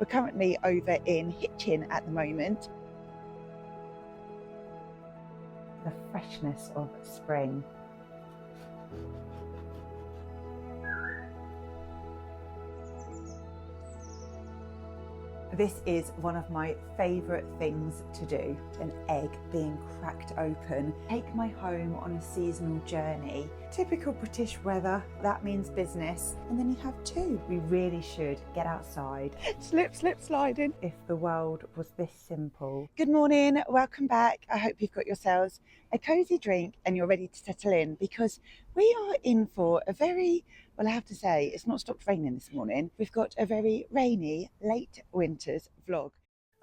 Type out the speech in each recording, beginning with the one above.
We're currently over in Hitchin at the moment. The freshness of spring. This is one of my favourite things to do, an egg being cracked open. Take my home on a seasonal journey. Typical British weather, that means business. And then you have two. We really should get outside. Slip, sliding. If the world was this simple. Good morning, welcome back. I hope you've got yourselves a cosy drink and you're ready to settle in, because we are in for a very, well, I have to say, it's not stopped raining this morning. We've got a very rainy, late winters vlog.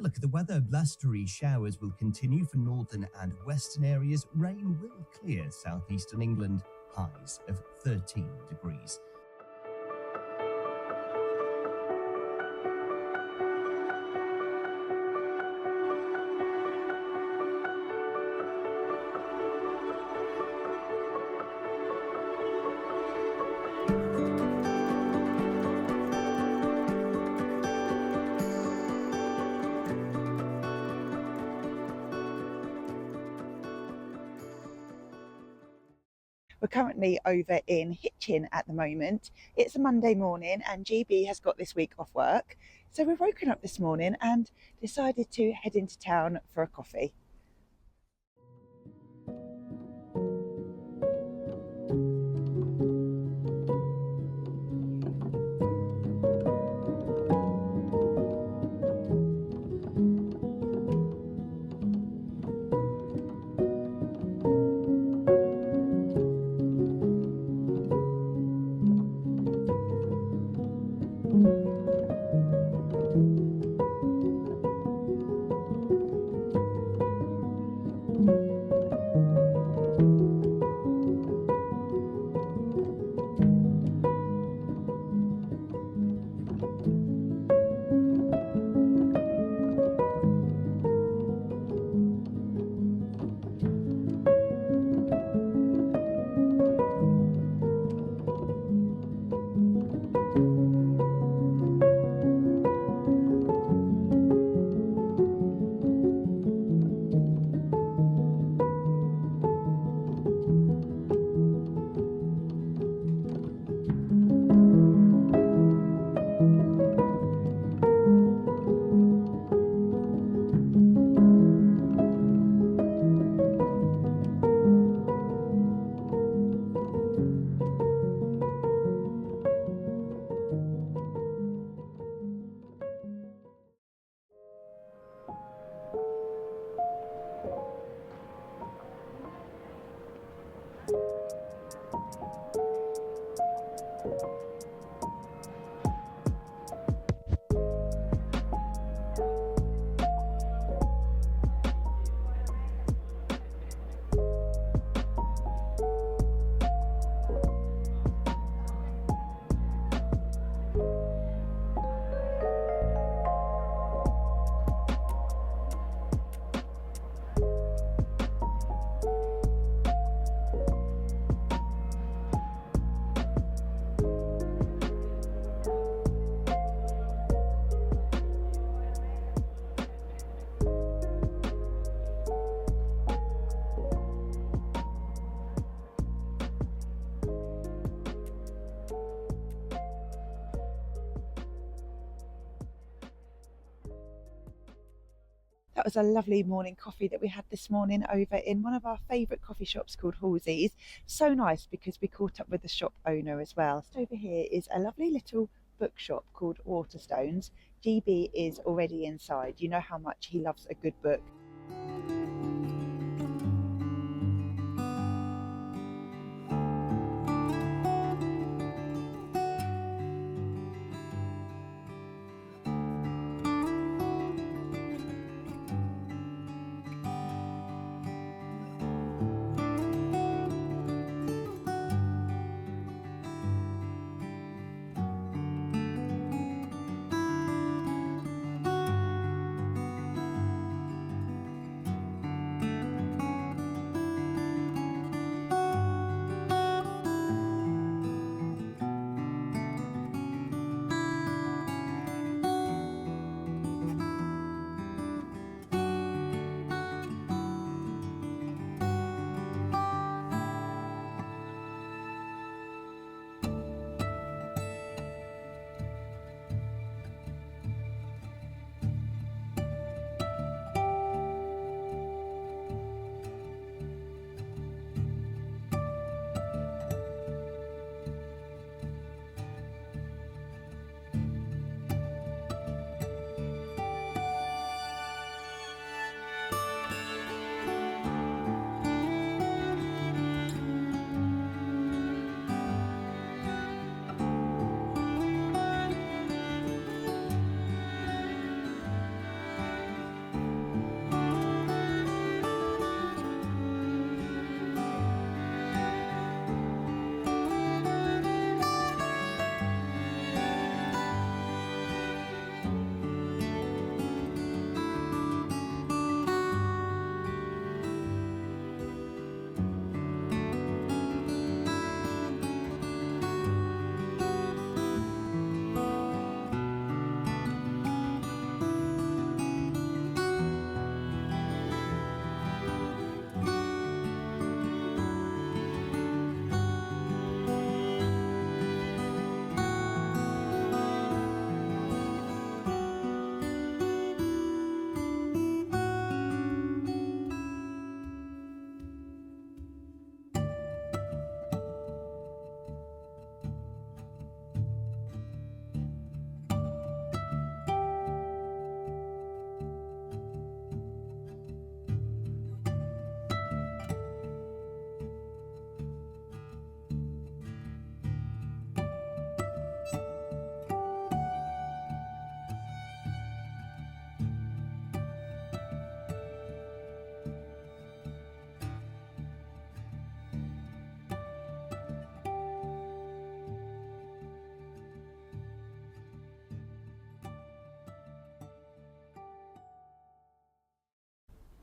Look at the weather. Blustery showers will continue for northern and western areas. Rain will clear southeastern England. Highs of 13 degrees. We're currently over in Hitchin at the moment. It's a Monday morning and GB has got this week off work. So we've woken up this morning and decided to head into town for a coffee. That was a lovely morning coffee that we had this morning over in one of our favourite coffee shops called Halsey's. So nice because we caught up with the shop owner as well. So over here is a lovely little bookshop called Waterstones. GB is already inside. You know how much he loves a good book.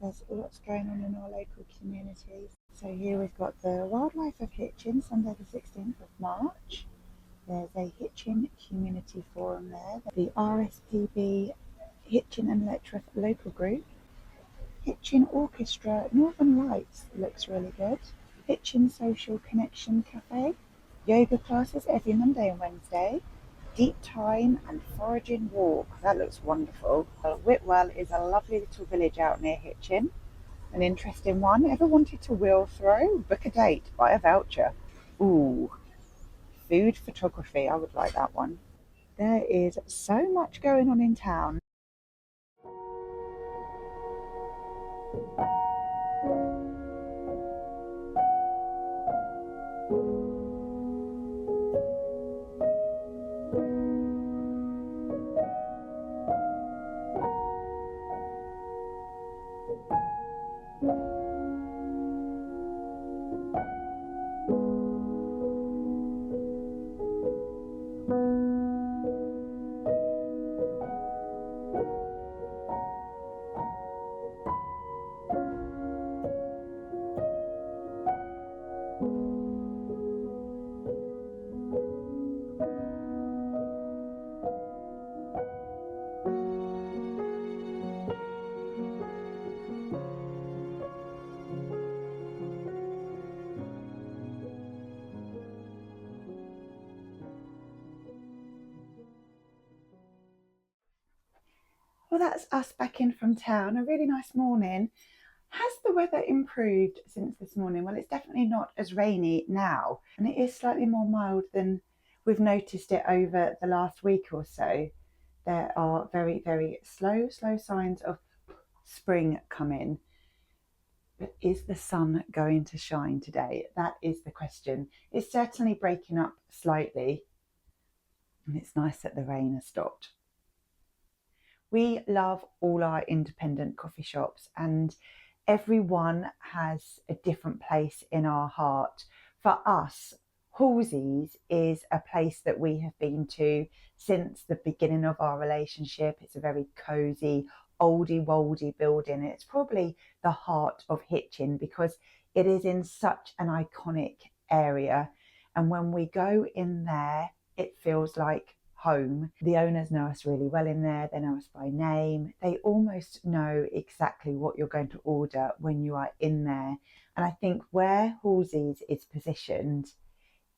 there's lots going on in our local communities. So here we've got the Wildlife of Hitchin, Sunday the 16th of March. There's a Hitchin Community Forum there. The RSPB Hitchin and Letchworth Local Group. Hitchin Orchestra Northern Lights looks really good. Hitchin Social Connection Cafe. Yoga classes every Monday and Wednesday. Deep Time and Foraging Walk. That looks wonderful. Whitwell is a lovely little village out near Hitchin. An interesting one. Ever wanted to wheel throw? Book a date. Buy a voucher. Ooh. Food photography. I would like that one. There is so much going on in town. Well, that's us back in from town. A really nice morning. Has the weather improved since this morning? Well, it's definitely not as rainy now, and it is slightly more mild than we've noticed it over the last week or so. There are very, very slow signs of spring coming. But is the sun going to shine today? That is the question. It's certainly breaking up slightly, and it's nice that the rain has stopped. We love all our independent coffee shops, and everyone has a different place in our heart. For us, Halsey's is a place that we have been to since the beginning of our relationship. It's a very cosy, oldie-woldy building. It's probably the heart of Hitchin because it is in such an iconic area. And when we go in there, it feels like home. The owners know us really well in there. They know us by name. They almost know exactly what you're going to order when you are in there. And I think where Halsey's is positioned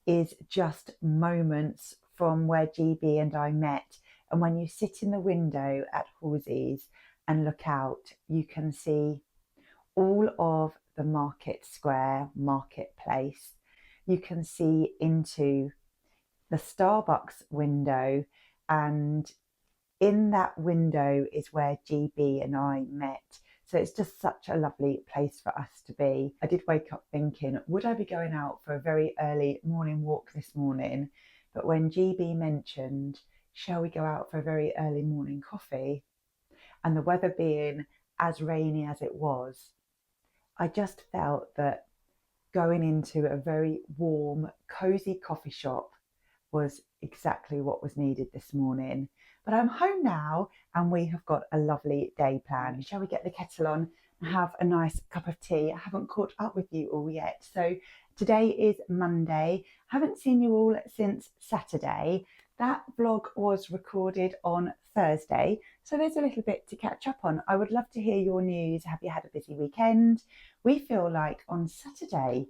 is just moments from where GB and I met. And when you sit in the window at Halsey's and look out, you can see all of the market square, marketplace. You can see into the Starbucks window, and in that window is where GB and I met. So it's just such a lovely place for us to be. I did wake up thinking, would I be going out for a very early morning walk this morning? But when GB mentioned, shall we go out for a very early morning coffee? And the weather being as rainy as it was, I just felt that going into a very warm, cozy coffee shop was exactly what was needed this morning. But I'm home now and we have got a lovely day planned. Shall we get the kettle on and have a nice cup of tea? I haven't caught up with you all yet. So today is Monday. I haven't seen you all since Saturday. That vlog was recorded on Thursday, so there's a little bit to catch up on. I would love to hear your news. Have you had a busy weekend? We feel like on Saturday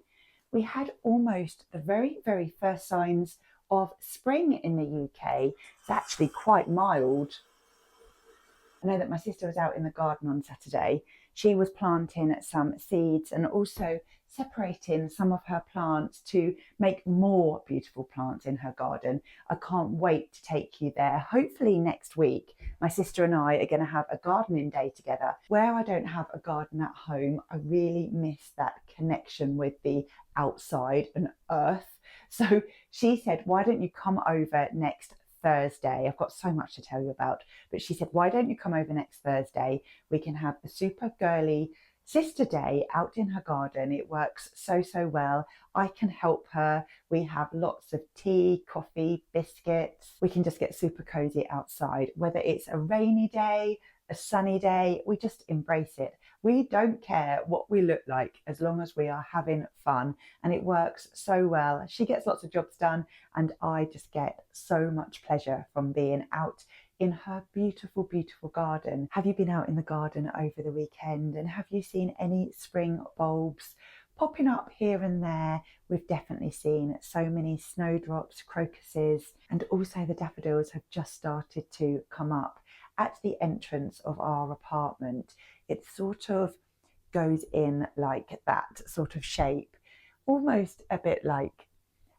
we had almost the very, very first signs of spring in the UK. It's actually quite mild. I know that my sister was out in the garden on Saturday. She was planting some seeds and also separating some of her plants to make more beautiful plants in her garden. I can't wait to take you there. Hopefully next week, my sister and I are going to have a gardening day together. Where I don't have a garden at home, I really miss that connection with the outside and earth. So she said, why don't you come over next Thursday? I've got so much to tell you about, but she said, why don't you come over next Thursday? We can have a super girly sister day out in her garden. It works so well. I can help her. We have lots of tea, coffee, biscuits. We can just get super cozy outside, whether it's a rainy day, a sunny day, we just embrace it. We don't care what we look like as long as we are having fun, and it works so well. She gets lots of jobs done, and I just get so much pleasure from being out in her beautiful, beautiful garden. Have you been out in the garden over the weekend, and have you seen any spring bulbs popping up here and there? We've definitely seen so many snowdrops, crocuses, and also the daffodils have just started to come up at the entrance of our apartment. It sort of goes in like that sort of shape, almost a bit like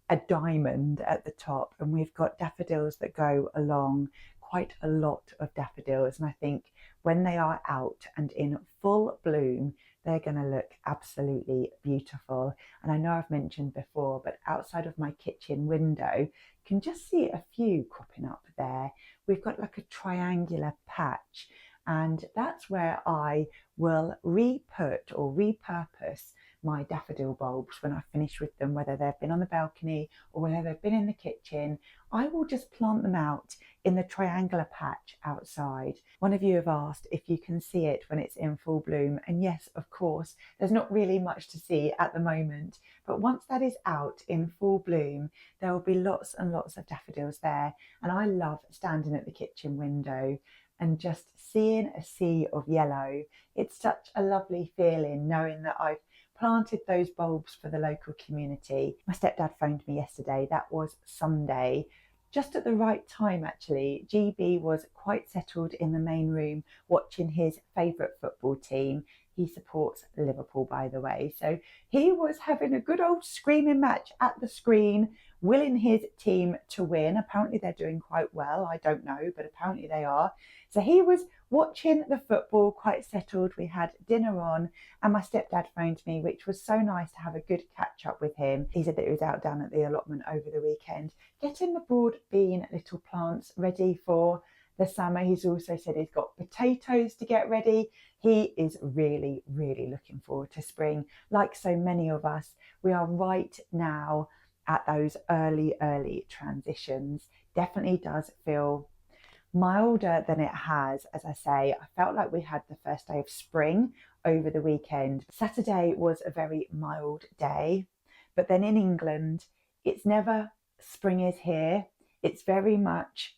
a diamond at the top, and we've got daffodils that go along, quite a lot of daffodils, and I think when they are out and in full bloom, they're going to look absolutely beautiful. And I know I've mentioned before, but outside of my kitchen window, you can just see a few cropping up there. We've got like a triangular patch, and that's where I will re-put or repurpose my daffodil bulbs when I finish with them, whether they've been on the balcony or whether they've been in the kitchen. I will just plant them out in the triangular patch outside. One of you have asked if you can see it when it's in full bloom, and yes, of course, there's not really much to see at the moment, but once that is out in full bloom, there will be lots and lots of daffodils there. And I love standing at the kitchen window and just seeing a sea of yellow. It's such a lovely feeling knowing that I've planted those bulbs for the local community. My stepdad phoned me yesterday, that was Sunday, just at the right time actually. GB was quite settled in the main room watching his favourite football team. He supports Liverpool, by the way. So he was having a good old screaming match at the screen, willing his team to win. Apparently they're doing quite well. I don't know, but apparently they are. So he was watching the football, quite settled. We had dinner on, and my stepdad phoned me, which was so nice to have a good catch up with him. He said that he was out down at the allotment over the weekend, getting the broad bean little plants ready for the summer. He's also said he's got potatoes to get ready. He is really, really looking forward to spring. Like so many of us, we are right now at those early transitions. Definitely does feel milder than it has. As I say, I felt like we had the first day of spring over the weekend. Saturday was a very mild day, but then in England, it's never spring is here. It's very much,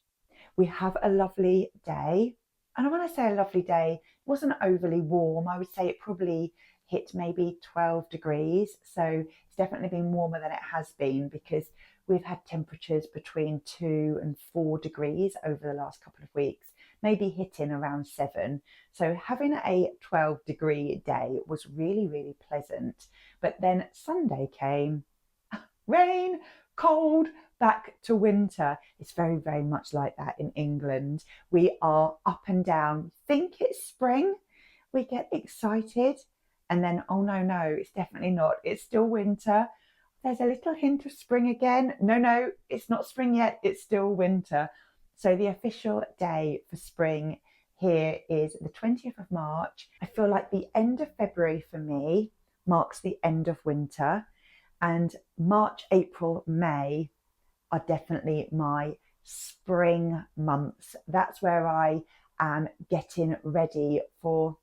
we have a lovely day. And when I say a lovely day, it wasn't overly warm. I would say it probably hit maybe 12 degrees. So it's definitely been warmer than it has been, because we've had temperatures between 2 and 4 degrees over the last couple of weeks, maybe hitting around 7. So having a 12-degree day was really, really pleasant. But then Sunday came, rain, cold, back to winter. It's very, very much like that in England. We are up and down. Think it's spring, we get excited, and then, oh no, it's definitely not. It's still winter. There's a little hint of spring again. No, it's not spring yet. It's still winter. So the official day for spring here is the 20th of March. I feel like the end of February for me marks the end of winter, and March, April, May are definitely my spring months. That's where I am getting ready for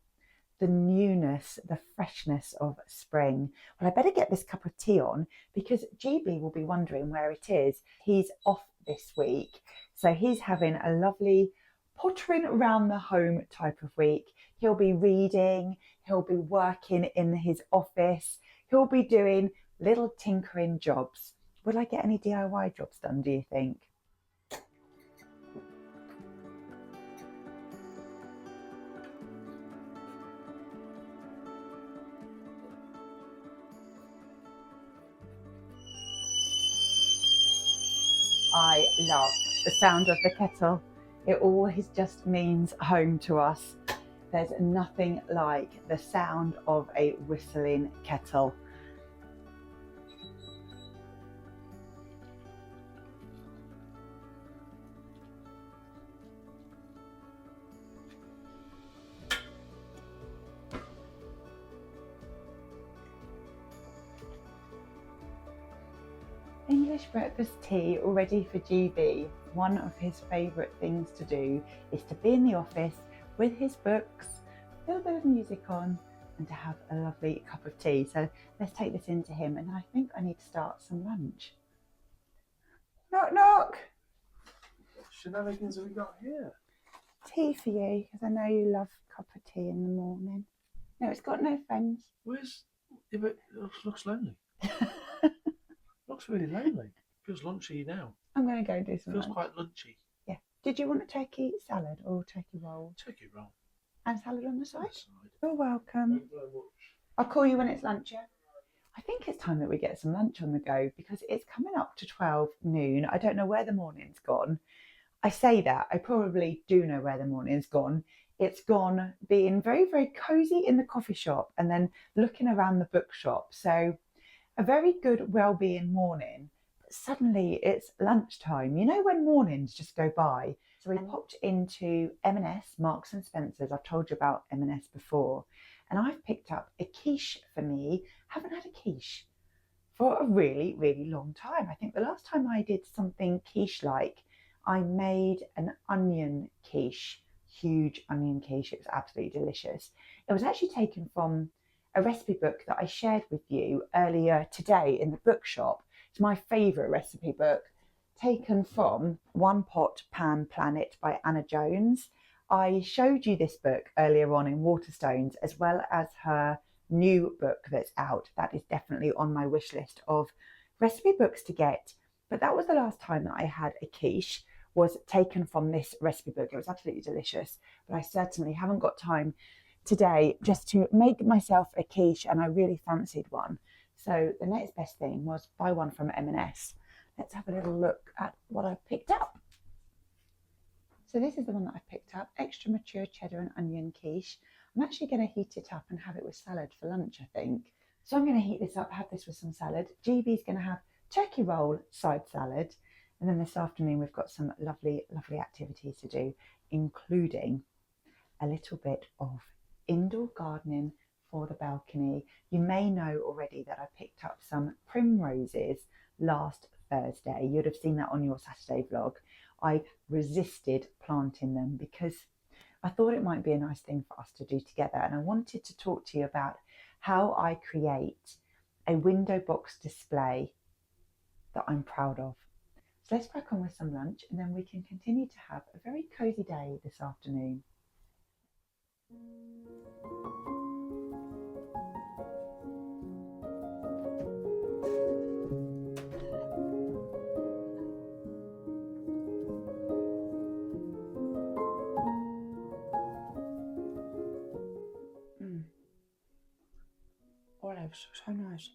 the newness, the freshness of spring. Well, I better get this cup of tea on, because GB will be wondering where it is. He's off this week, so he's having a lovely pottering around the home type of week. He'll be reading, he'll be working in his office, he'll be doing little tinkering jobs. Will I get any DIY jobs done, do you think? I love the sound of the kettle. It always just means home to us. There's nothing like the sound of a whistling kettle. English breakfast tea all ready for GB. One of his favourite things to do is to be in the office with his books, a little bit of music on, and to have a lovely cup of tea. So let's take this into him, and I think I need to start some lunch. Knock, knock. What shenanigans have we got here? Tea for you, because I know you love a cup of tea in the morning. No, it's got no friends. Where's... It looks lonely. Looks really lonely. Feels lunchy now. I'm going to go do some Feels lunch. quite lunchy. Yeah. Did you want a turkey salad or turkey roll? Turkey roll. And salad on the side? On the side. You're welcome. Thank you very much. I'll call you when it's lunch, yeah? I think it's time that we get some lunch on the go because it's coming up to 12 noon. I don't know where the morning's gone. I say that, I probably do know where the morning's gone. It's gone being very, very cosy in the coffee shop and then looking around the bookshop. So a very good well-being morning. But suddenly it's lunchtime. You know when mornings just go by? So we popped into M&S, Marks and Spencer's. I've told you about M&S before. And I've picked up a quiche for me. Haven't had a quiche for a really, really long time. I think the last time I did something quiche-like, I made an onion quiche, huge onion quiche. It was absolutely delicious. It was actually taken from a recipe book that I shared with you earlier today in the bookshop. It's my favourite recipe book, taken from One Pot Pan Planet by Anna Jones. I showed you this book earlier on in Waterstones, as well as her new book that's out. That is definitely on my wish list of recipe books to get. But that was the last time that I had a quiche, was taken from this recipe book. It was absolutely delicious, but I certainly haven't got time today just to make myself a quiche, and I really fancied one. So the next best thing was buy one from M&S. Let's have a little look at what I've picked up. So this is the one that I've picked up, extra mature cheddar and onion quiche. I'm actually going to heat it up and have it with salad for lunch, I think. So I'm going to heat this up, have this with some salad. GB's going to have turkey roll side salad. And then this afternoon, we've got some lovely, lovely activities to do, including a little bit of indoor gardening for the balcony. You may know already that I picked up some primroses last Thursday. You'd have seen that on your Saturday vlog. I resisted planting them because I thought it might be a nice thing for us to do together. And I wanted to talk to you about how I create a window box display that I'm proud of. So let's crack on with some lunch and then we can continue to have a very cosy day this afternoon. Olives, so nice.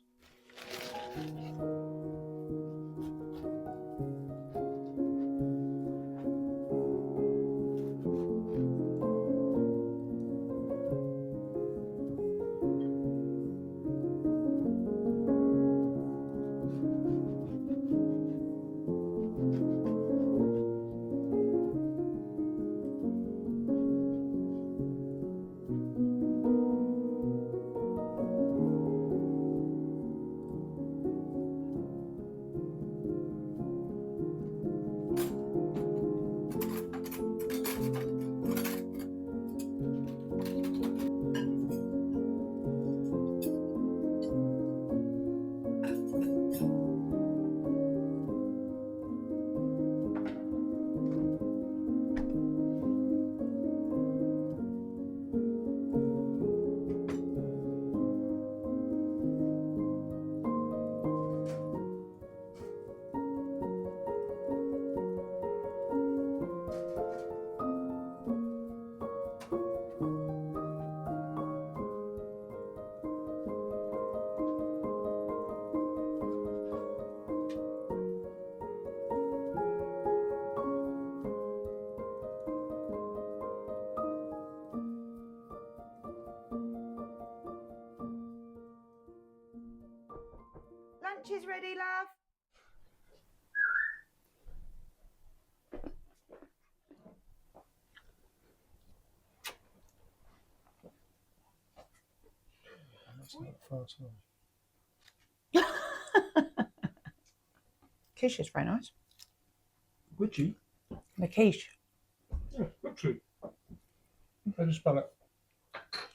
Lunch is ready, love. That's not far away. Quiche is very nice. Would you? The quiche. Yeah, would you? How do you spell it?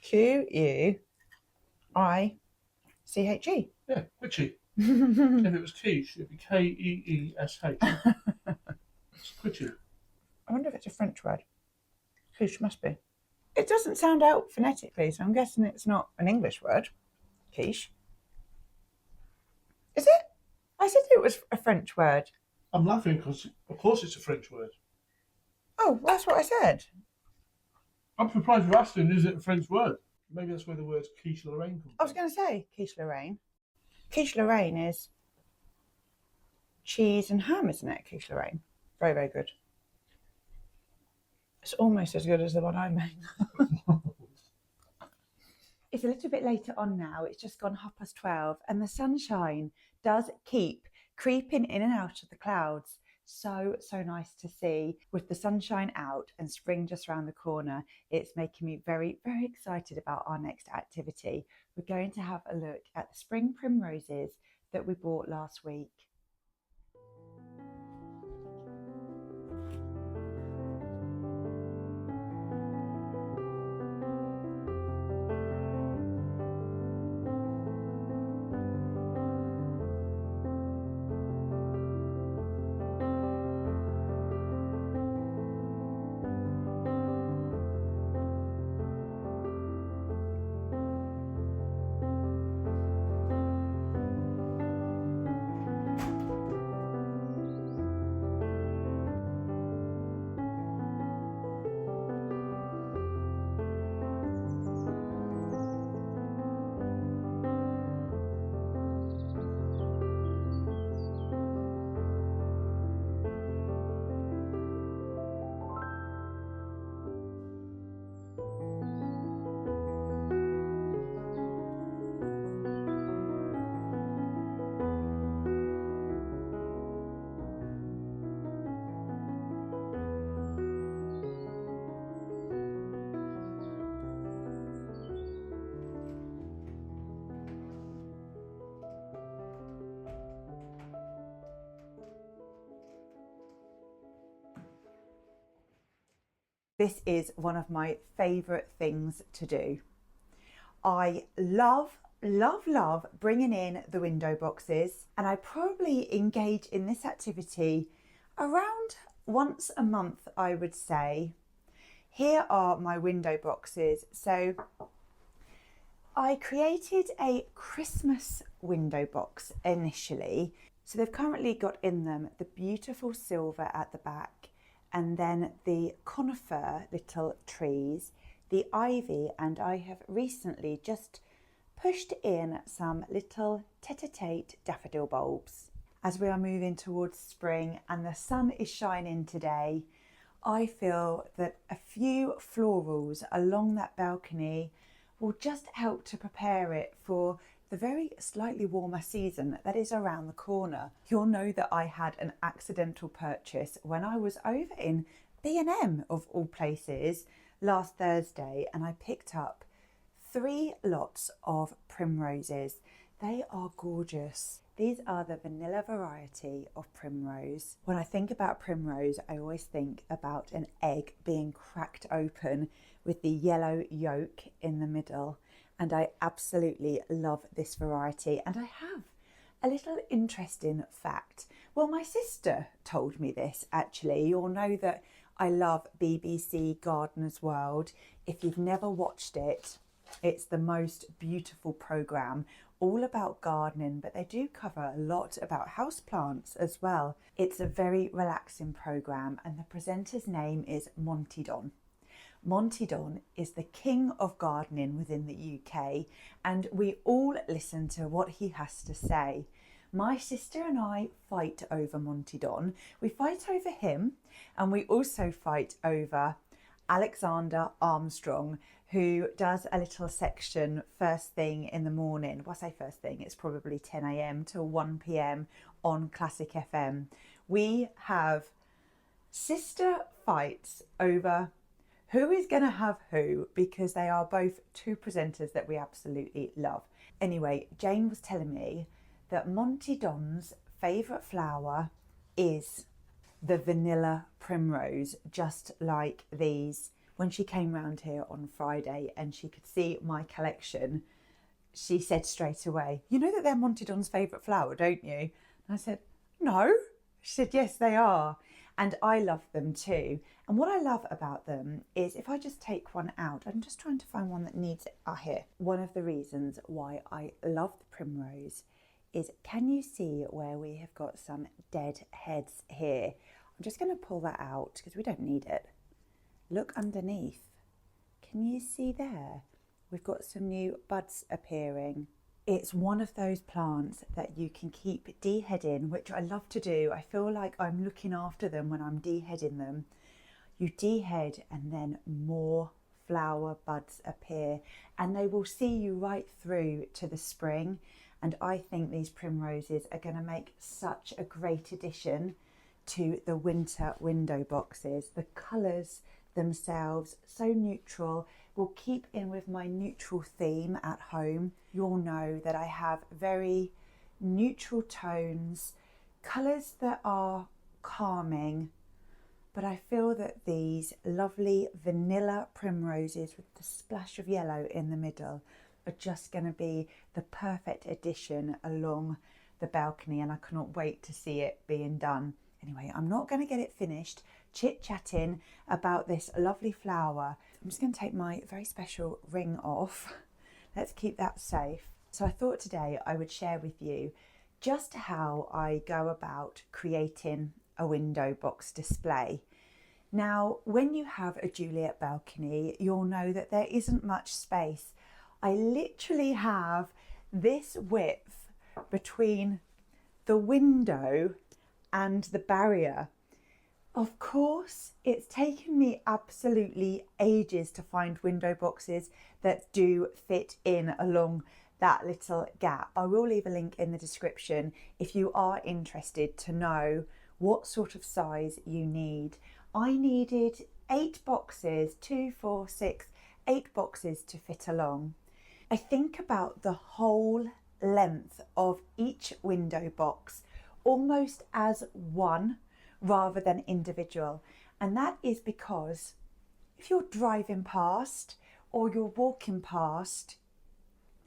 Q-U-I-C-H-E. I-C-H-E. Yeah, Quitchy. If it was quiche, it'd be K-E-E-S-H. It's Quitchy. I wonder if it's a French word. Quiche must be. It doesn't sound out phonetically, so I'm guessing it's not an English word. Quiche. Is it? I said it was a French word. I'm laughing because, of course, it's a French word. Oh, that's what I said. I'm surprised you're asking, is it a French word? Maybe that's where the word quiche Lorraine comes I was from. going to say quiche Lorraine. Quiche Lorraine is cheese and ham, isn't it? Quiche Lorraine. Very, very good. It's almost as good as the one I made. It's a little bit later on now. It's just gone 12:30, and the sunshine does keep creeping in and out of the clouds. So nice to see. With the sunshine out and spring just around the corner, it's making me very, very excited about our next activity. We're going to have a look at the spring primroses that we bought last week. This is one of my favourite things to do. I love bringing in the window boxes, and I probably engage in this activity around once a month, I would say. Here are my window boxes. So I created a Christmas window box initially. So they've currently got in them the beautiful silver at the back, and then the conifer little trees, the ivy, and I have recently just pushed in some little tete-a-tete daffodil bulbs. As we are moving towards spring and the sun is shining today, I feel that a few florals along that balcony will just help to prepare it for the very slightly warmer season that is around the corner. You'll know that I had an accidental purchase when I was over in B&M of all places last Thursday, and I picked up 3 lots of primroses. They are gorgeous. These are the vanilla variety of primrose. When I think about primrose, I always think about an egg being cracked open with the yellow yolk in the middle. And I absolutely love this variety. And I have a little interesting fact. Well, my sister told me this actually. You'll know that I love BBC Gardener's World. If you've never watched it, it's the most beautiful programme, all about gardening, but they do cover a lot about houseplants as well. It's a very relaxing programme, and the presenter's name is Monty Don. Monty Don is the king of gardening within the UK, and we all listen to what he has to say. My sister and I fight over Monty Don. We fight over him, and we also fight over Alexander Armstrong, who does a little section first thing in the morning. Well, I say first thing, it's probably 10 a.m. till 1 p.m. on Classic FM. We have sister fights over who is going to have who, because they are both 2 presenters that we absolutely love. Anyway, Jane was telling me that Monty Don's favourite flower is the vanilla primrose, just like these. When she came round here on Friday and she could see my collection, she said straight away, "You know that they're Monty Don's favourite flower, don't you?" And I said, "No." She said, "Yes, they are." And I love them too. And what I love about them is, if I just take one out, I'm just trying to find one that needs it. Here. One of the reasons why I love the Primrose is, can you see where we have got some dead heads here? I'm just going to pull that out because we don't need it. Look underneath. Can you see there? We've got some new buds appearing. It's one of those plants that you can keep deheading, which I love to do. I feel like I'm looking after them when I'm deheading them. You dehead and then more flower buds appear, and they will see you right through to the spring. And I think these primroses are going to make such a great addition to the winter window boxes. The colours themselves, so neutral, will keep in with my neutral theme at home. You'll know that I have very neutral tones, colours that are calming, but I feel that these lovely vanilla primroses with the splash of yellow in the middle are just going to be the perfect addition along the balcony, and I cannot wait to see it being done. Anyway, I'm not going to get it finished chit-chatting about this lovely flower. I'm just going to take my very special ring off. Let's keep that safe. So I thought today I would share with you just how I go about creating a window box display. Now, when you have a Juliet balcony, you'll know that there isn't much space. I literally have this width between the window and the barrier. Of course, it's taken me absolutely ages to find window boxes that do fit in along that little gap. I will leave a link in the description if you are interested to know what sort of size you need. I needed 8 boxes, 2, 4, 6, 8 boxes to fit along. I think about the whole length of each window box almost as one rather than individual, and that is because if you're driving past or you're walking past,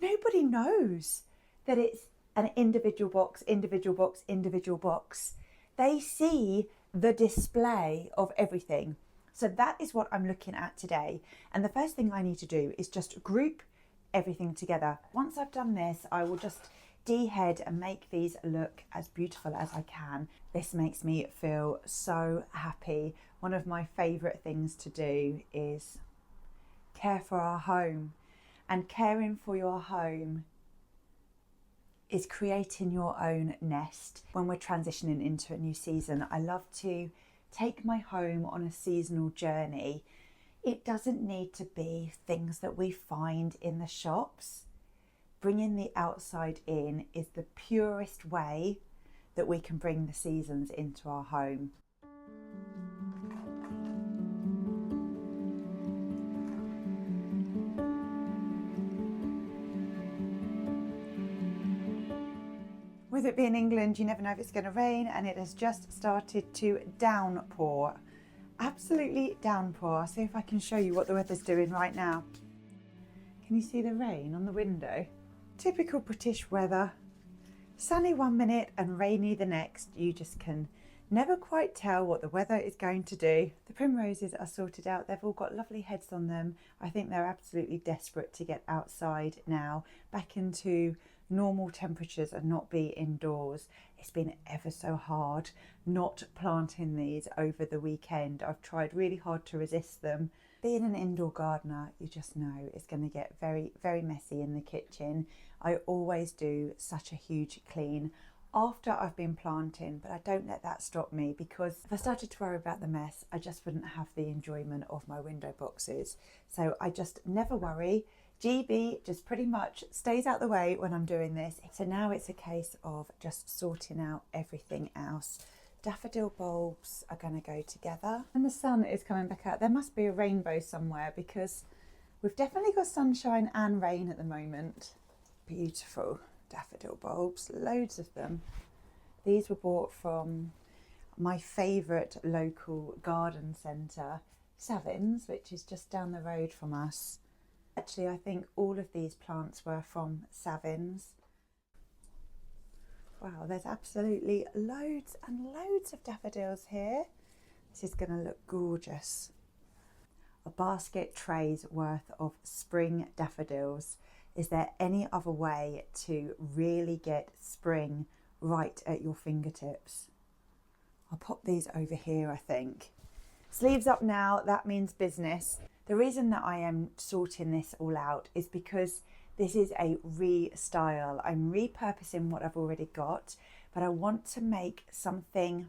nobody knows that it's an individual box, individual box, individual box. They see the display of everything. So that is what I'm looking at today, and the first thing I need to do is just group everything together. Once I've done this, I will just dehead and make these look as beautiful as I can. This makes me feel so happy. One of my favourite things to do is care for our home, and caring for your home is creating your own nest. When we're transitioning into a new season, I love to take my home on a seasonal journey. It doesn't need to be things that we find in the shops. Bringing the outside in is the purest way that we can bring the seasons into our home. With it being England, you never know if it's going to rain, and it has just started to downpour. Absolutely downpour. I'll see if I can show you what the weather's doing right now. Can you see the rain on the window? Typical British weather. Sunny one minute and rainy the next. You just can never quite tell what the weather is going to do. The primroses are sorted out. They've all got lovely heads on them. I think they're absolutely desperate to get outside now, back into normal temperatures and not be indoors. It's been ever so hard not planting these over the weekend. I've tried really hard to resist them. Being an indoor gardener, you just know it's going to get very, very messy in the kitchen. I always do such a huge clean after I've been planting, but I don't let that stop me, because if I started to worry about the mess, I just wouldn't have the enjoyment of my window boxes. So I just never worry. GB just pretty much stays out the way when I'm doing this. So now it's a case of just sorting out everything else. Daffodil bulbs are going to go together, and the sun is coming back out. There must be a rainbow somewhere, because we've definitely got sunshine and rain at the moment. Beautiful daffodil bulbs, loads of them. These were bought from my favourite local garden centre, Savins, which is just down the road from us. Actually, I think all of these plants were from Savins. Wow, there's absolutely loads and loads of daffodils here. This is going to look gorgeous. A basket tray's worth of spring daffodils. Is there any other way to really get spring right at your fingertips? I'll pop these over here, I think. Sleeves up now, that means business. The reason that I am sorting this all out is because this is a restyle. I'm repurposing what I've already got, but I want to make something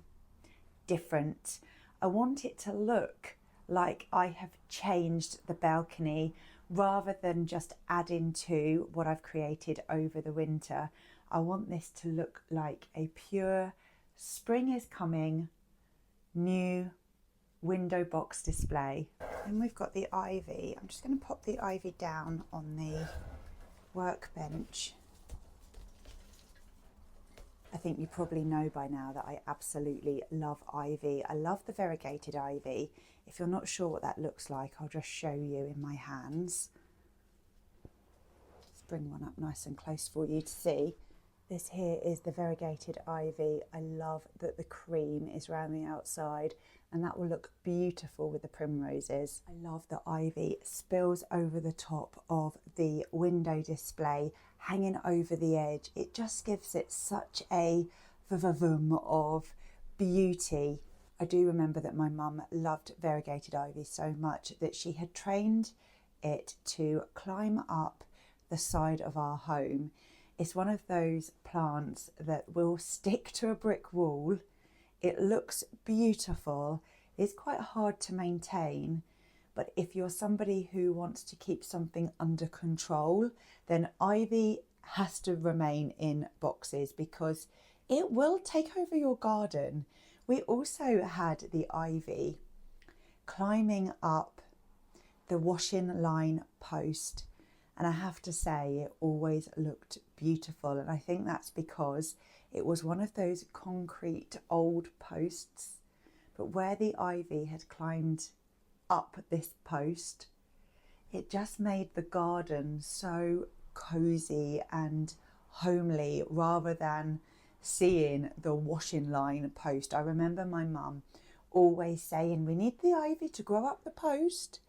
different. I want it to look like I have changed the balcony rather than just adding to what I've created over the winter. I want this to look like a pure spring is coming, new window box display. Then we've got the ivy. I'm just going to pop the ivy down on the workbench. I think you probably know by now that I absolutely love ivy. I love the variegated ivy. If you're not sure what that looks like, I'll just show you in my hands. Let's bring one up nice and close for you to see. This here is the variegated ivy. I love that the cream is around the outside, and that will look beautiful with the primroses. I love that ivy spills over the top of the window display, hanging over the edge. It just gives it such a vavavoom of beauty. I do remember that my mum loved variegated ivy so much that she had trained it to climb up the side of our home. It's one of those plants that will stick to a brick wall. It looks beautiful. It's quite hard to maintain, but if you're somebody who wants to keep something under control, then ivy has to remain in boxes because it will take over your garden. We also had the ivy climbing up the washing line post, and I have to say it always looked beautiful, and I think that's because it was one of those concrete old posts, but where the ivy had climbed up this post, it just made the garden so cozy and homely rather than seeing the washing line post. I remember my mum always saying, we need the ivy to grow up the post.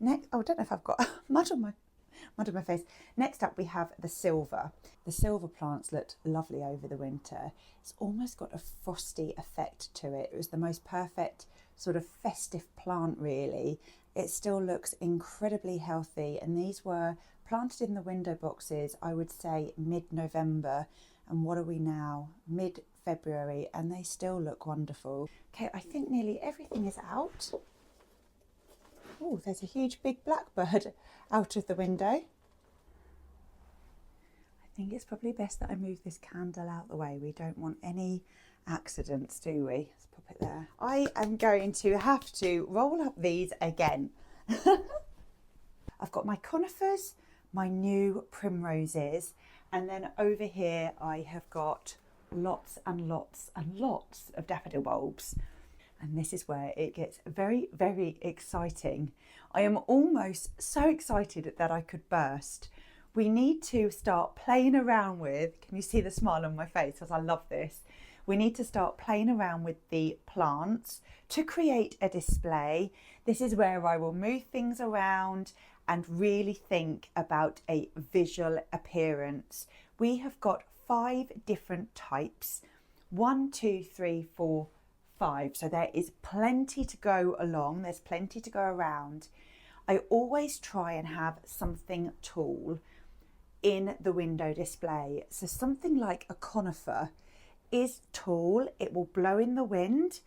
Next, oh, I don't know if I've got mud on my face. Next up we have the silver. The silver plants looked lovely over the winter. It's almost got a frosty effect to it. It was the most perfect sort of festive plant really. It still looks incredibly healthy, and these were planted in the window boxes, I would say mid-November, and what are we now? Mid-February, and they still look wonderful. Okay, I think nearly everything is out. Oh, there's a huge big blackbird out of the window. I think it's probably best that I move this candle out the way. We don't want any accidents, do we? Let's pop it there. I am going to have to roll up these again. I've got my conifers, my new primroses, and then over here I have got lots and lots and lots of daffodil bulbs. And this is where it gets very, very exciting. I am almost so excited that I could burst. We need to start playing around with, can you see the smile on my face because I love this? We need to start playing around with the plants to create a display. This is where I will move things around and really think about a visual appearance. We have got 5 different types, 1, 2, 3, 4, 5. So there is plenty to go along. There's plenty to go around. I always try and have something tall in the window display. So something like a conifer is tall. It will blow in the wind.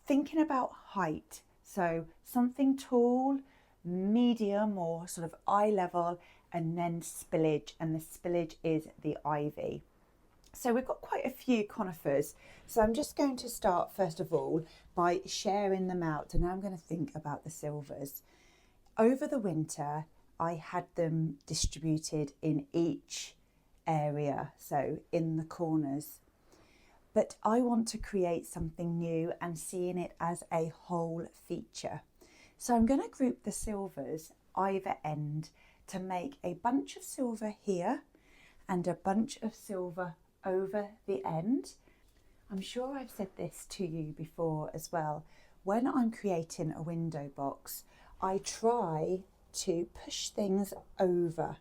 Thinking about height. So something tall, medium or sort of eye level, and then spillage. And the spillage is the ivy. So we've got quite a few conifers. So I'm just going to start first of all by sharing them out. And now I'm going to think about the silvers. Over the winter, I had them distributed in each area, so in the corners. But I want to create something new and seeing it as a whole feature. So I'm going to group the silvers either end. to make a bunch of silver here and a bunch of silver over the end. I'm sure I've said this to you before as well. When I'm creating a window box, I try to push things over.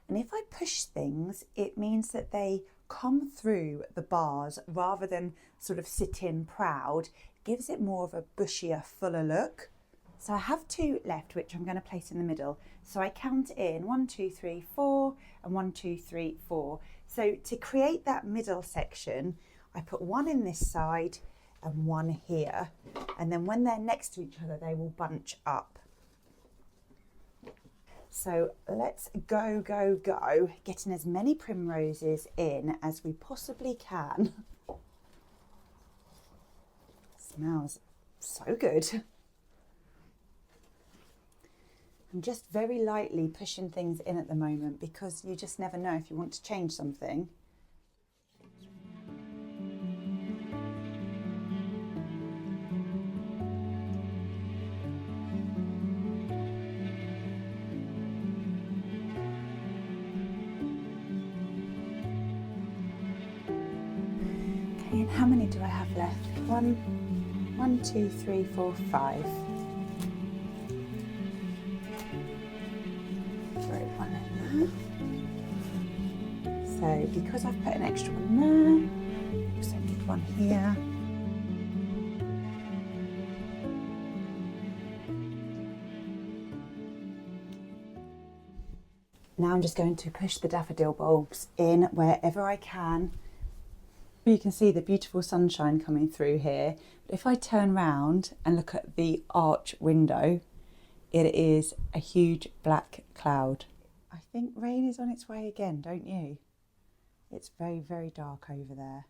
And if I push things, it means that they come through the bars rather than sort of sit in proud. It gives it more of a bushier, fuller look. So I have 2 left, which I'm going to place in the middle. So I count in 1, 2, 3, 4 and 1, 2, 3, 4. So to create that middle section, I put 1 in this side and 1 here. And then when they're next to each other, they will bunch up. So let's go, getting as many primroses in as we possibly can. Smells so good. I'm just very lightly pushing things in at the moment because you just never know if you want to change something. And how many do I have left? 1, 2, 3, 4, 5. Throw one in there. So because I've put an extra one there, also need one here. Now I'm just going to push the daffodil bulbs in wherever I can. You can see the beautiful sunshine coming through here. But if I turn round and look at the arch window, it is a huge black cloud. I think rain is on its way again, don't you? It's very, very dark over there.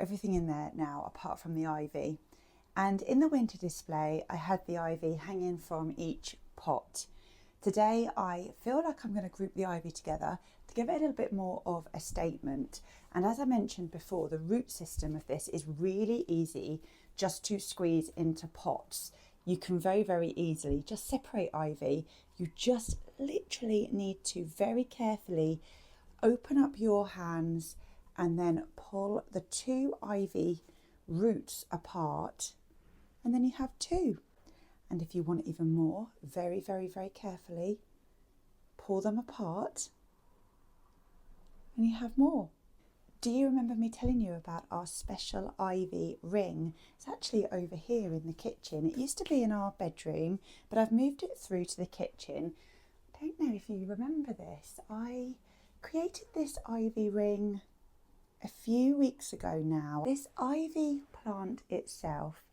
Everything in there now apart from the ivy, and in the winter display I had the ivy hanging from each pot. Today I feel like I'm going to group the ivy together to give it a little bit more of a statement, and as I mentioned before, the root system of this is really easy just to squeeze into pots. You can very, very easily just separate ivy. You just literally need to very carefully open up your hands and then pull the 2 ivy roots apart, and then you have 2. And if you want even more, very, very, very carefully pull them apart and you have more. Do you remember me telling you about our special ivy ring? It's actually over here in the kitchen. It used to be in our bedroom, but I've moved it through to the kitchen. I don't know if you remember this. I created this ivy ring a few weeks ago now. This ivy plant itself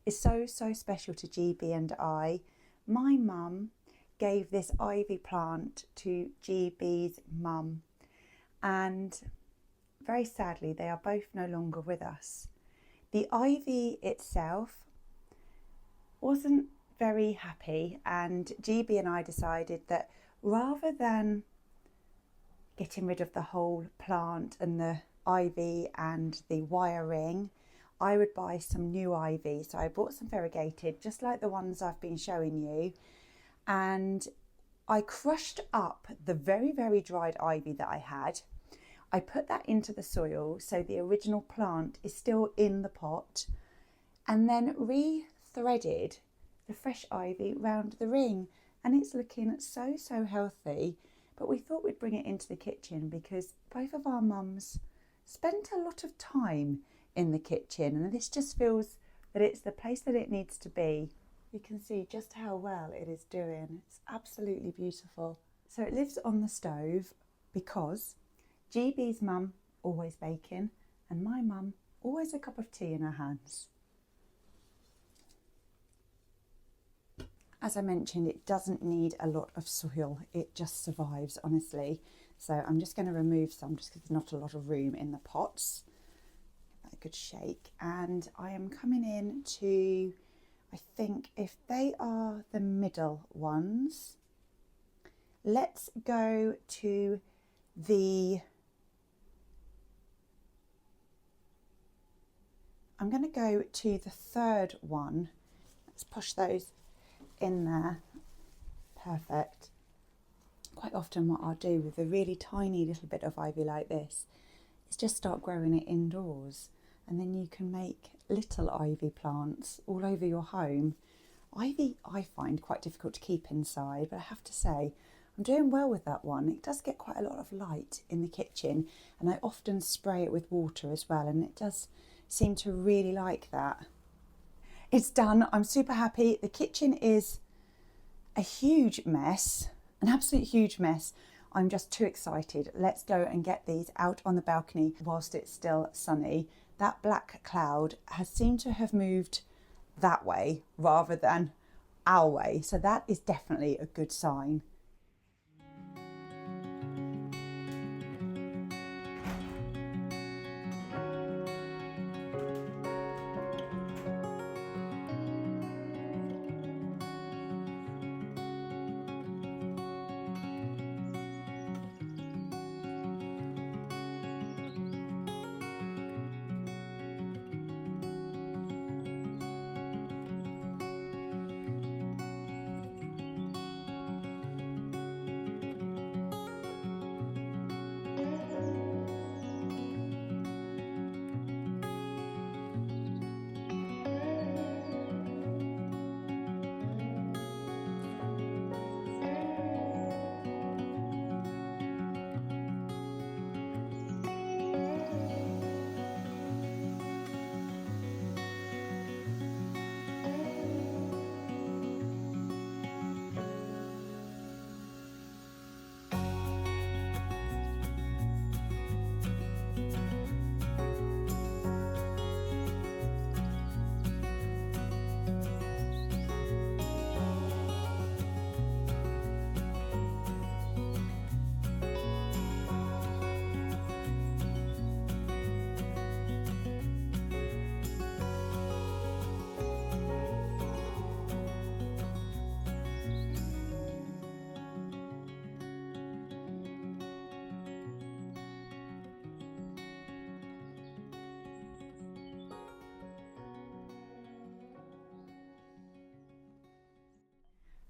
is so special to GB and I. My mum gave this ivy plant to GB's mum, and very sadly they are both no longer with us. The ivy itself wasn't very happy, and GB and I decided that rather than getting rid of the whole plant and the ivy and the wiring, I would buy some new ivy. So I bought some variegated, just like the ones I've been showing you, and I crushed up the very, very dried ivy that I had. I put that into the soil so the original plant is still in the pot, and then re-threaded the fresh ivy round the ring, and it's looking so healthy. But we thought we'd bring it into the kitchen because both of our mums spent a lot of time in the kitchen, and this just feels that it's the place that it needs to be. You can see just how well it is doing. It's absolutely beautiful. So it lives on the stove because GB's mum always baking, and my mum always a cup of tea in her hands. As I mentioned, it doesn't need a lot of soil. It just survives, honestly. So I'm just going to remove some just because there's not a lot of room in the pots. Give that a good shake. And I am coming in to, I think if they are the middle ones, let's go to the, I'm going to go to the third one. Let's push those in there. Perfect. Quite often what I'll do with a really tiny little bit of ivy like this is just start growing it indoors, and then you can make little ivy plants all over your home. Ivy I find quite difficult to keep inside, but I have to say I'm doing well with that one. It does get quite a lot of light in the kitchen, and I often spray it with water as well, and it does seem to really like that. It's done. I'm super happy. The kitchen is a huge mess, an absolute huge mess. I'm just too excited. Let's go and get these out on the balcony whilst it's still sunny. That black cloud has seemed to have moved that way rather than our way, so that is definitely a good sign.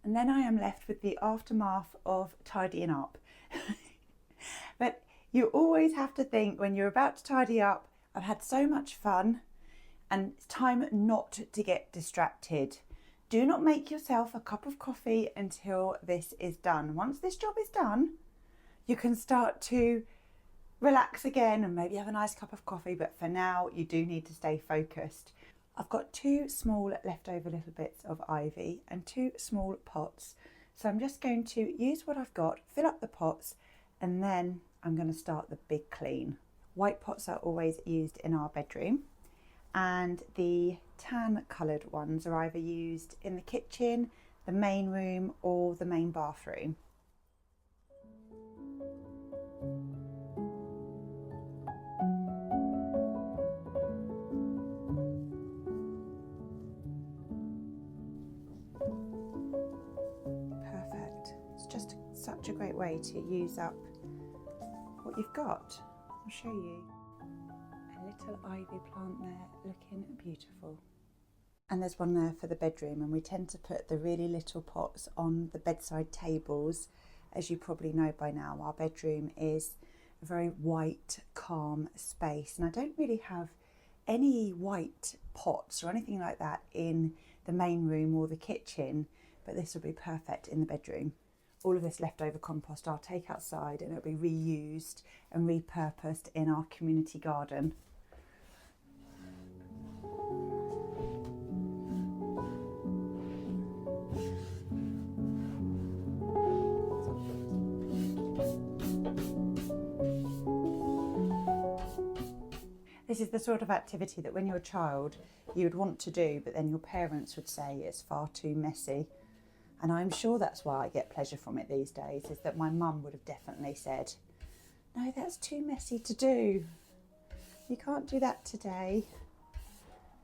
And then I am left with the aftermath of tidying up. But you always have to think when you're about to tidy up, I've had so much fun, and it's time not to get distracted. Do not make yourself a cup of coffee until this is done. Once this job is done, you can start to relax again and maybe have a nice cup of coffee, but for now you do need to stay focused. I've got 2 small leftover little bits of ivy and 2 small pots. So I'm just going to use what I've got, fill up the pots, and then I'm going to start the big clean. White pots are always used in our bedroom, and the tan coloured ones are either used in the kitchen, the main room, or the main bathroom. Just such a great way to use up what you've got. I'll show you. A little ivy plant there, looking beautiful. And there's one there for the bedroom, and we tend to put the really little pots on the bedside tables. As you probably know by now, our bedroom is a very white, calm space, and I don't really have any white pots or anything like that in the main room or the kitchen, but this will be perfect in the bedroom. All of this leftover compost I'll take outside, and it'll be reused and repurposed in our community garden. This is the sort of activity that when you're a child you would want to do, but then your parents would say it's far too messy. And I'm sure that's why I get pleasure from it these days, is that my mum would have definitely said, no, that's too messy to do. You can't do that today.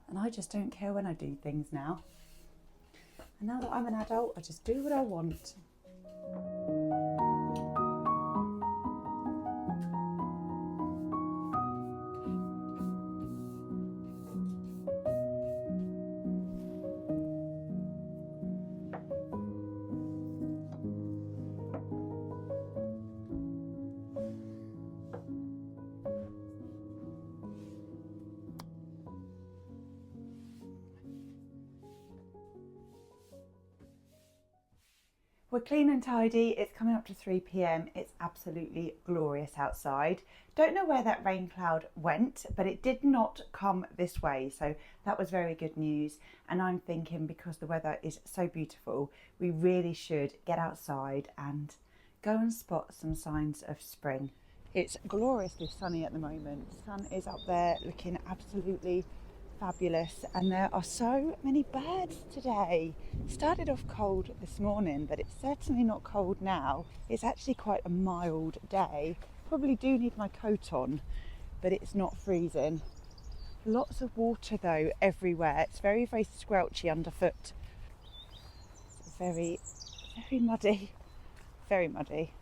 And I just don't care when I do things now. And now that I'm an adult, I just do what I want. We're clean and tidy. It's coming up to 3 p.m. It's absolutely glorious outside. Don't know where that rain cloud went, but it did not come this way. So that was very good news. And I'm thinking, because the weather is so beautiful, we really should get outside and go and spot some signs of spring. It's gloriously sunny at the moment. The sun is up there looking absolutely fabulous, and there are so many birds today. Started off cold this morning, but it's certainly not cold now. It's actually quite a mild day. Probably do need my coat on, but it's not freezing. Lots of water though everywhere. It's very, very squelchy underfoot. It's very, very muddy. Very muddy.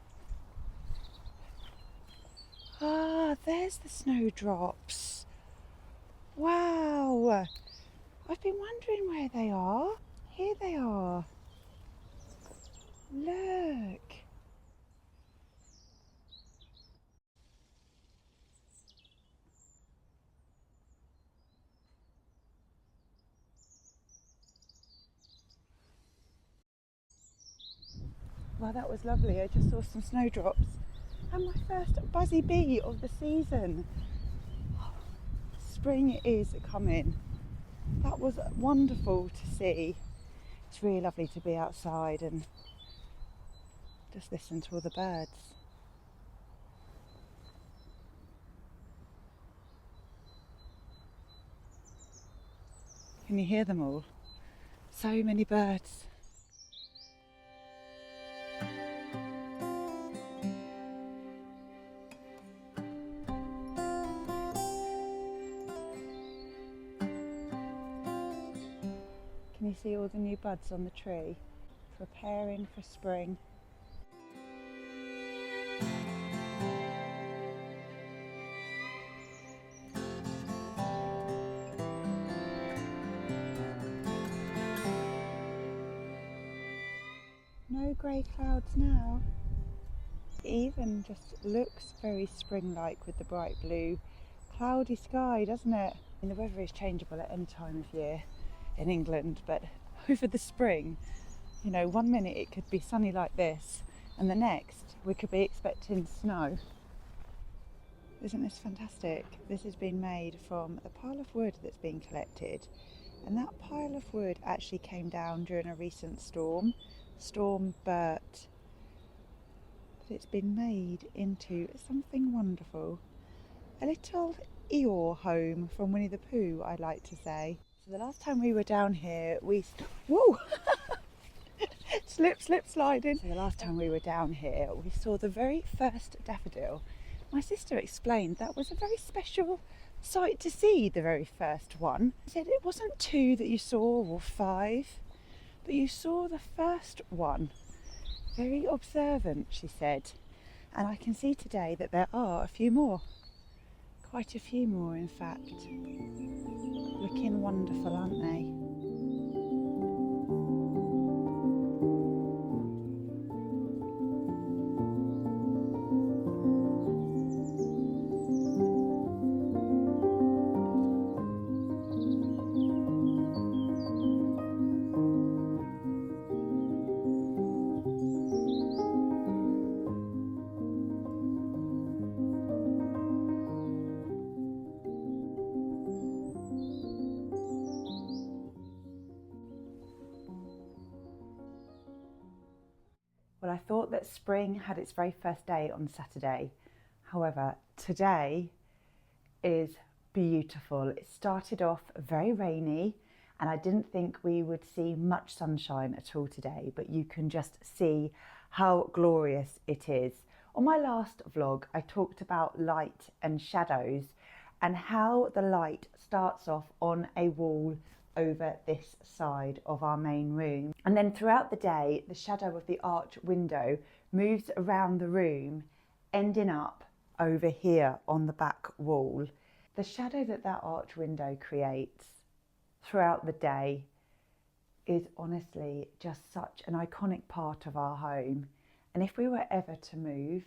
Ah, there's the snowdrops. Wow, I've been wondering where they are. Here they are. Look. Wow, that was lovely. I just saw some snowdrops and my first buzzy bee of the season. Spring is coming. That was wonderful to see. It's really lovely to be outside and just listen to all the birds. Can you hear them all? So many birds. Can you see all the new buds on the tree? Preparing for spring. No grey clouds now. It even just looks very spring-like with the bright blue cloudy sky, doesn't it? I mean, the weather is changeable at any time of year in England, but over the spring, you know, one minute it could be sunny like this and the next we could be expecting snow. Isn't this fantastic? This has been made from a pile of wood that's been collected, and that pile of wood actually came down during a recent storm, Storm Bert. But it's been made into something wonderful. A little Eeyore home from Winnie the Pooh, I'd like to say. So the last time we were down here, whoa! slip, sliding. So the last time we were down here, we saw the very first daffodil. My sister explained that was a very special sight to see, the very first one. She said it wasn't 2 that you saw or 5, but you saw the first one. Very observant, she said. And I can see today that there are a few more. Quite a few more, in fact. Looking wonderful, aren't they? Well, I thought that spring had its very first day on Saturday. However, today is beautiful. It started off very rainy and I didn't think we would see much sunshine at all today, but you can just see how glorious it is. On my last vlog, I talked about light and shadows and how the light starts off on a wall over this side of our main room, and then throughout the day the shadow of the arch window moves around the room, ending up over here on the back wall. The shadow that arch window creates throughout the day is honestly just such an iconic part of our home, and if we were ever to move,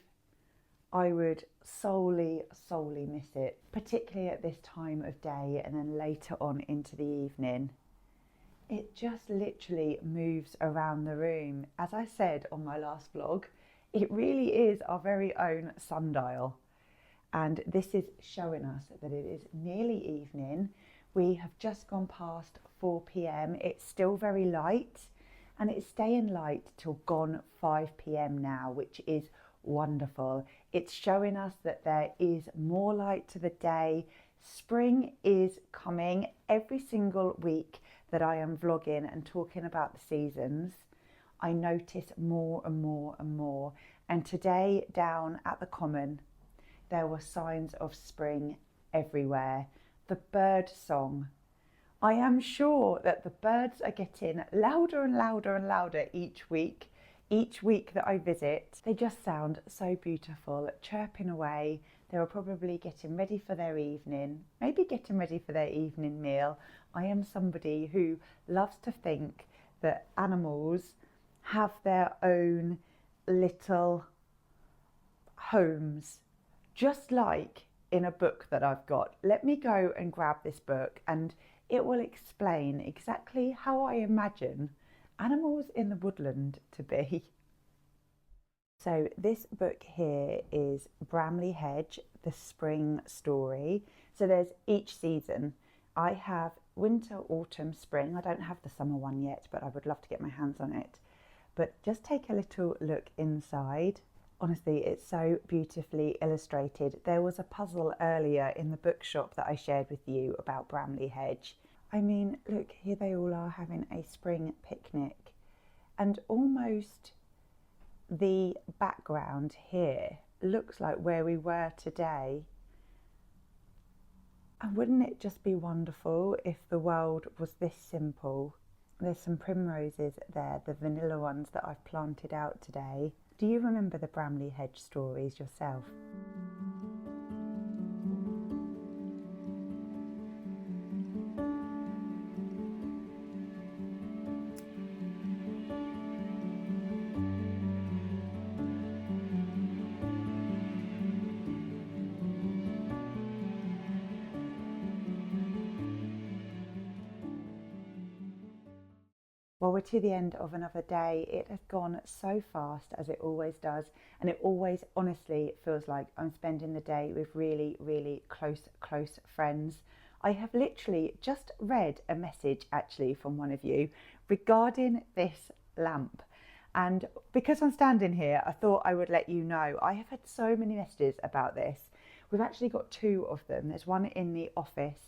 I would solely miss it, particularly at this time of day and then later on into the evening. It just literally moves around the room. As I said on my last vlog, it really is our very own sundial. And this is showing us that it is nearly evening. We have just gone past 4 p.m. It's still very light, and it's staying light till gone 5 p.m. now, which is wonderful. It's showing us that there is more light to the day. Spring is coming. Every single week that I am vlogging and talking about the seasons, I notice more and more and more. And today down at the Common, there were signs of spring everywhere. The bird song. I am sure that the birds are getting louder and louder and louder each week. Each week that I visit, they just sound so beautiful, chirping away. They were probably getting ready for their evening, maybe getting ready for their evening meal. I am somebody who loves to think that animals have their own little homes, just like in a book that I've got. Let me go and grab this book and it will explain exactly how I imagine animals in the woodland to be. So this book here is Bramley Hedge, the spring story. So there's each season. I have winter, autumn, spring. I don't have the summer one yet, but I would love to get my hands on it. But just take a little look inside. Honestly, it's so beautifully illustrated. There was a puzzle earlier in the bookshop that I shared with you about Bramley Hedge. I mean, look, here they all are having a spring picnic, and almost the background here looks like where we were today. And wouldn't it just be wonderful if the world was this simple? There's some primroses there, the vanilla ones that I've planted out today. Do you remember the Bramley Hedge stories yourself? Well, we're to the end of another day. It has gone so fast, as it always does, and it always honestly feels like I'm spending the day with really, really close friends. I have literally just read a message actually from one of you regarding this lamp, and because I'm standing here, I thought I would let you know. I have had so many messages about this. We've actually got two of them. There's one in the office.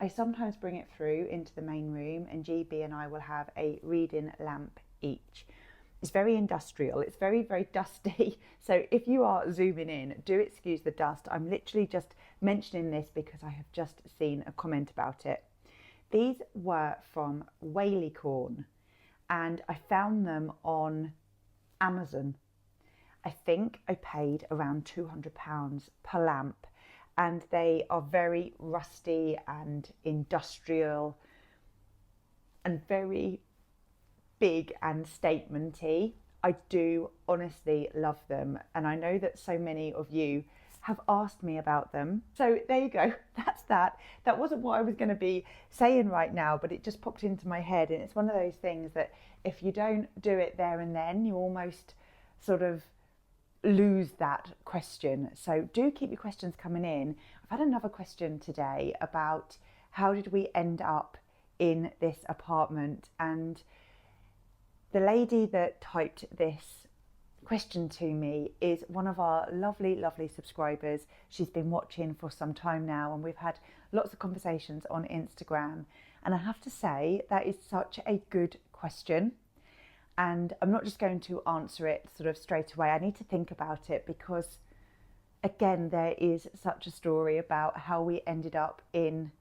I sometimes bring it through into the main room, and GB and I will have a reading lamp each. It's very industrial, it's very dusty, so if you are zooming in, do excuse the dust. I'm literally just mentioning this because I have just seen a comment about it. These were from Whaleycorn, and I found them on Amazon. I think I paid around £200 per lamp. And they are very rusty and industrial and very big and statementy. I do honestly love them, and I know that so many of you have asked me about them. So there you go, that's that. That wasn't what I was going to be saying right now, but it just popped into my head, and it's one of those things that if you don't do it there and then, you almost sort of lose that question. So do keep your questions coming in. I've had another question today about how did we end up in this apartment, and the lady that typed this question to me is one of our lovely subscribers. She's been watching for some time now, and we've had lots of conversations on Instagram, and I have to say that is such a good question. And I'm not just going to answer it sort of straight away. I need to think about it because, again, there is such a story about how we ended up in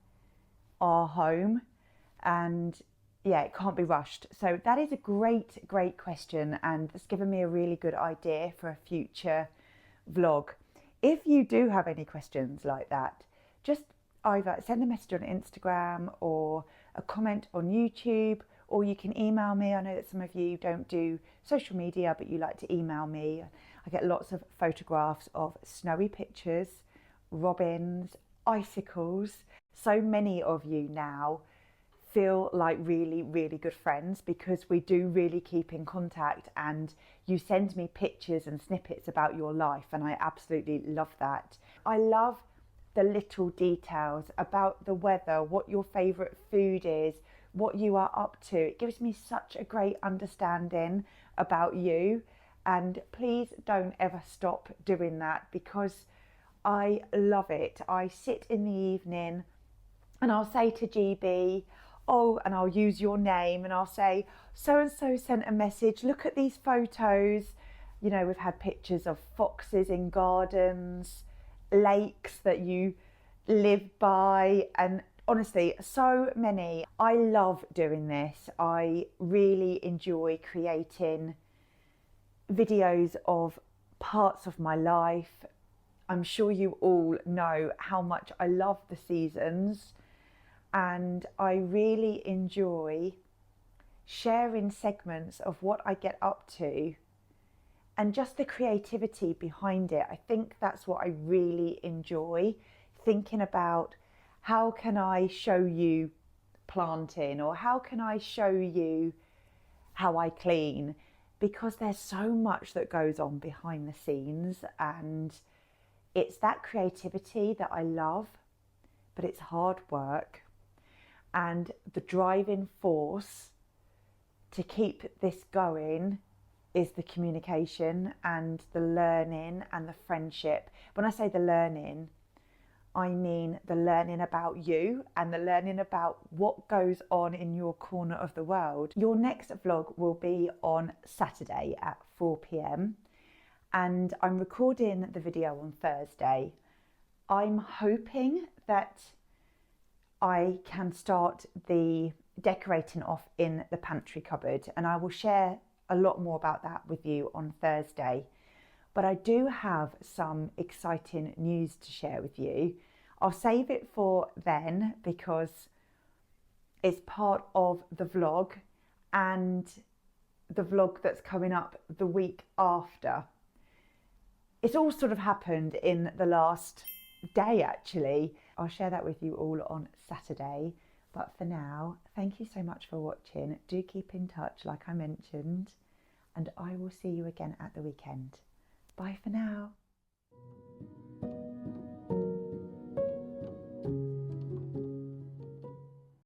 our home, and yeah, it can't be rushed. So that is a great question, and it's given me a really good idea for a future vlog. If you do have any questions like that, just either send a message on Instagram or a comment on YouTube, or you can email me. I know that some of you don't do social media, but you like to email me. I get lots of photographs of snowy pictures, robins, icicles. So many of you now feel like really, really good friends because we do really keep in contact, and you send me pictures and snippets about your life, and I absolutely love that. I love the little details about the weather, what your favourite food is, what you are up to. It gives me such a great understanding about you, and please don't ever stop doing that because I love it. I sit in the evening and I'll say to GB, oh, and I'll use your name and I'll say, so and so sent a message, look at these photos. You know, we've had pictures of foxes in gardens, lakes that you live by, and honestly, so many. I love doing this. I really enjoy creating videos of parts of my life. I'm sure you all know how much I love the seasons, and I really enjoy sharing segments of what I get up to and just the creativity behind it. I think that's what I really enjoy, thinking about how can I show you planting, or how can I show you how I clean, because there's so much that goes on behind the scenes, and it's that creativity that I love, but it's hard work. And the driving force to keep this going is the communication and the learning and the friendship. When I say the learning, I mean the learning about you and the learning about what goes on in your corner of the world. Your next vlog will be on Saturday at 4 p.m. and I'm recording the video on Thursday. I'm hoping that I can start the decorating off in the pantry cupboard, and I will share a lot more about that with you on Thursday. But I do have some exciting news to share with you. I'll save it for then because it's part of the vlog and the vlog that's coming up the week after. It's all sort of happened in the last day, actually. I'll share that with you all on Saturday. But for now, thank you so much for watching. Do keep in touch, like I mentioned, and I will see you again at the weekend. Bye for now.